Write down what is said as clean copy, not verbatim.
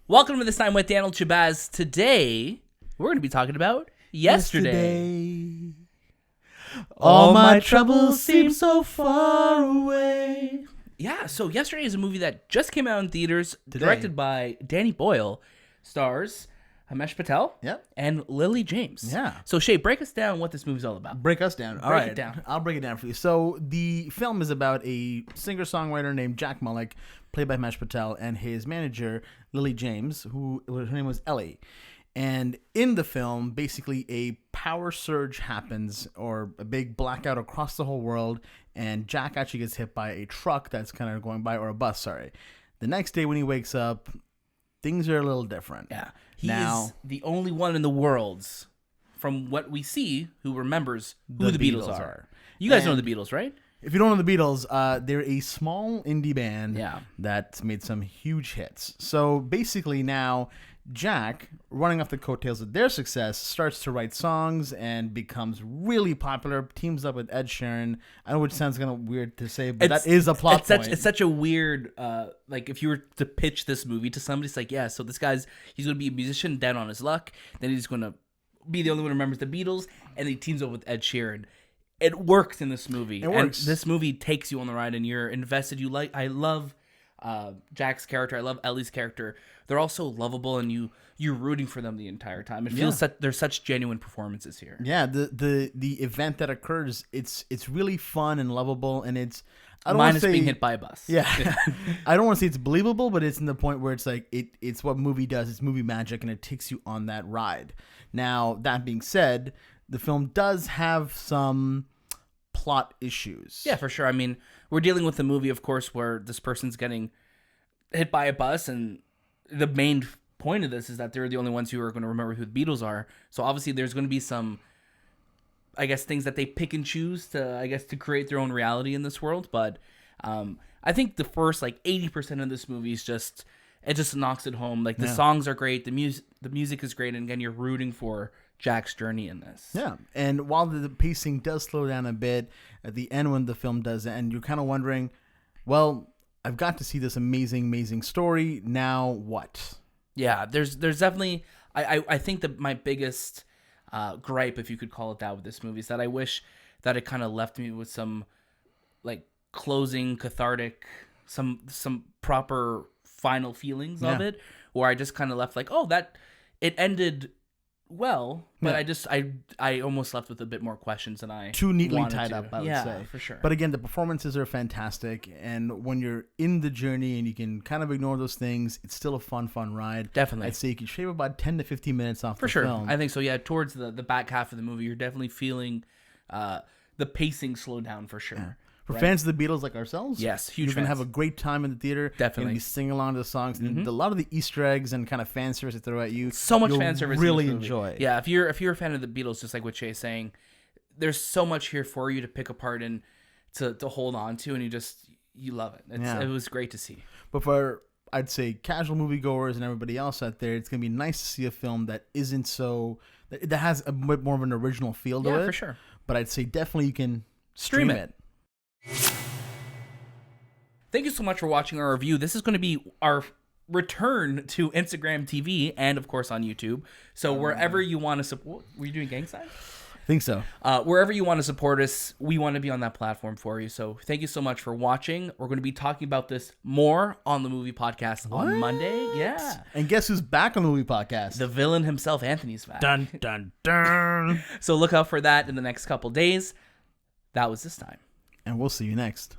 Welcome to This Time with Daniel Shahbaz. Today, we're going to be talking about yesterday. All my troubles seem so far away. Yeah, so Yesterday is a movie that just came out in theaters, Today. directed by Danny Boyle, stars Himesh Patel Yep. and Lily James. Yeah. So Shay, break us down what this movie's all about. Break us down. All Break right. it down. I'll break it down for you. So the film is about a singer-songwriter named Jack Mullick, played by Himesh Patel, and his manager, Lily James, her name was Ellie. And in the film, basically a power surge happens, or a big blackout across the whole world, and Jack actually gets hit by a truck that's kind of going by, or a bus, sorry. The next day when he wakes up, things are a little different. Yeah. He is the only one in the world, from what we see, who remembers who the Beatles are. You guys know the Beatles, right? If you don't know the Beatles, they're a small indie band Yeah. that made some huge hits. So basically now, Jack, running off the coattails of their success, starts to write songs and becomes really popular, teams up with Ed Sheeran. I know, which sounds kind of weird to say, but that is a plot point. It's such a weird, like, if you were to pitch this movie to somebody, it's like, yeah, so this he's going to be a musician down on his luck, then he's going to be the only one who remembers the Beatles, and he teams up with Ed Sheeran. It works in this movie. It works. And this movie takes you on the ride, and you're invested. I love Jack's character. I love Ellie's character. They're all so lovable, and you're rooting for them the entire time. It feels there's such genuine performances here. Yeah, the event that occurs, it's really fun and lovable, and it's Minus being hit by a bus. Yeah, I don't want to say it's believable, but it's in the point where it's like it's what movie does. It's movie magic, and it takes you on that ride. Now, that being said, the film does have some plot issues. Yeah, for sure. I mean, we're dealing with a movie, of course, where this person's getting hit by a bus, and the main point of this is that they're the only ones who are going to remember who the Beatles are. So obviously there's going to be some, I guess, things that they pick and choose to create their own reality in this world. But I think the first 80% of this movie is just knocks it home. Like, the songs are great, the music is great, and again, you're rooting for Jack's journey in this. Yeah, and while the pacing does slow down a bit at the end when the film does end, you're kind of wondering, well, I've got to see this amazing story. Now what? Yeah, there's definitely, I think that my biggest gripe, if you could call it that, with this movie is that I wish that it kind of left me with some closing, cathartic, some proper final feelings of it, where I just kind of left that it ended well, but I almost left with a bit more questions than I too neatly wanted tied to. up, I would say. For sure. But again, the performances are fantastic, and when you're in the journey and you can kind of ignore those things, it's still a fun ride. Definitely. I'd say you can shave about 10 to 15 minutes off for the sure. film. I think so. Yeah, towards the back half of the movie, you're definitely feeling the pacing slow down for sure. Yeah. For fans of the Beatles like ourselves, yes, huge. You're going to have a great time in the theater. Definitely. You're going to be singing along to the songs. And a lot of the Easter eggs and kind of fan service they throw at you. So much fan service. Really in this movie. enjoy. Yeah, if you're a fan of the Beatles, just like what Shay's saying, there's so much here for you to pick apart and to hold on to, and you love it. It was great to see. But for, I'd say, casual moviegoers and everybody else out there, it's going to be nice to see a film that isn't so, that has a bit more of an original feel to it. Yeah, for sure. But I'd say definitely you can stream it. Thank you so much for watching our review. This is going to be our return to Instagram TV and, of course, on YouTube. So wherever you want to support... Were you doing gang signs? I think so. Wherever you want to support us, we want to be on that platform for you. So thank you so much for watching. We're going to be talking about this more on the movie podcast on Monday. Yeah. And guess who's back on the movie podcast? The villain himself, Anthony's back. Dun, dun, dun. So look out for that in the next couple days. That was This Time. And we'll see you next.